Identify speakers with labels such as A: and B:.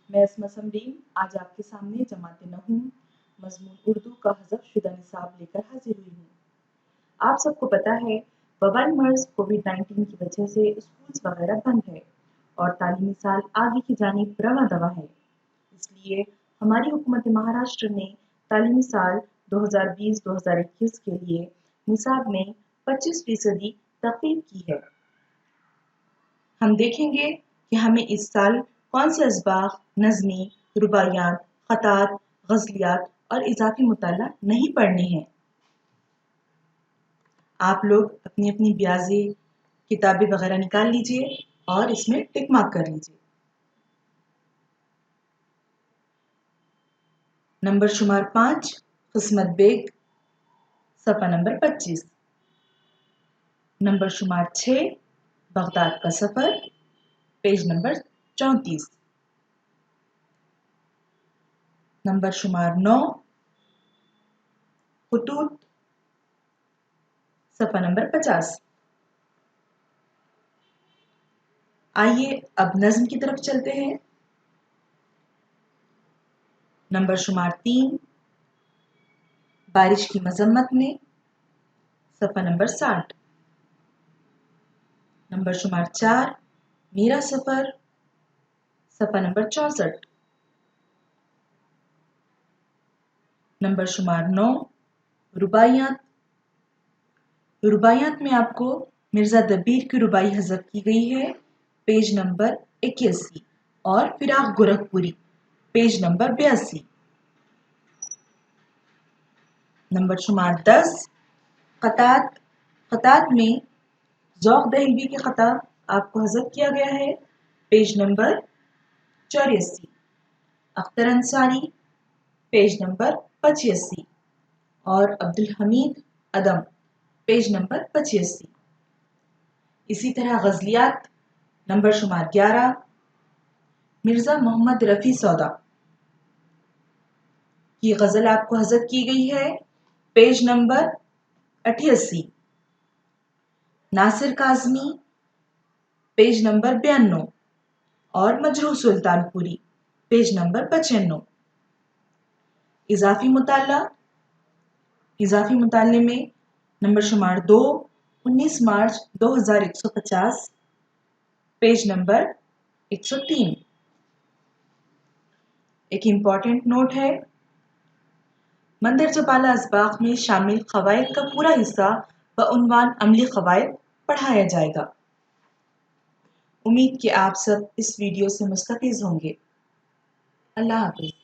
A: میں اسما سمرین آج آپ کے سامنے جماعت نہوم مضمون اردو کا حذف شدہ نصاب لے کر حاضر ہوئی ہوں۔ آپ سب کو پتہ ہے وبائی مرض کووڈ-19 کی وجہ سے اسکولز وغیرہ بند ہے اور تعلیمی سال آگے کی جانب رواں دواں ہے۔ اس لیے ہماری حکومت مہاراشٹر نے تعلیمی سال 2020-2021 کے لیے نصاب میں 25% تخفیف کی ہے۔ ہم دیکھیں گے کہ ہمیں اس سال کون سے اسباق، نظمیں، رباعیات، خطاط، غزلیات اور اضافی مطالعہ نہیں پڑھنے ہیں۔ آپ لوگ اپنی اپنی بیازیں، کتابیں وغیرہ نکال لیجئے اور اس میں ٹک مارک کر لیجئے۔ نمبر شمار 5 قسمت بیگ صفحہ نمبر 25۔ نمبر شمار 6 بغداد کا سفر پیج نمبر 34۔ نمبر شمار 9 خطوط صفحہ نمبر 50۔ آئیے اب نظم کی طرف چلتے ہیں۔ نمبر شمار 3 بارش کی مذمت میں صفحہ نمبر 60۔ نمبر شمار 4 میرا سفر صفحہ نمبر 64۔ نمبر شمار 9 رباعیات۔ رباعیات میں آپ کو مرزا دبیر کی رباعی حذف کی گئی ہے پیج نمبر 81 اور فراق گورکھپوری پیج نمبر 82۔ نمبر شمار 10 خطاط۔ خطاط میں ذوق دہلوی کے خطاب آپ کو حذف کیا گیا ہے page number 84۔ Akhtar Ansari page number 85 اور عبدالحمید ادم پیج نمبر 85۔ اسی طرح غزلیات نمبر شمار 11 مرزا محمد رفیع سودا کی غزل آپ کو حذف کی گئی ہے پیج نمبر 88۔ ناصر کاظمی پیج نمبر 92 اور مجروح سلطان پوری پیج نمبر 95۔ اضافی مطالعہ۔ اضافی مطالعے میں نمبر شمار 2 19 مارچ 2150 پیج نمبر 103۔ ایک امپورٹنٹ نوٹ ہے، مندرجہ بالا اسباق میں شامل قواعد کا پورا حصہ بعنوان عملی قواعد پڑھایا جائے گا۔ امید کہ آپ سب اس ویڈیو سے مستفیض ہوں گے۔ اللہ حافظ۔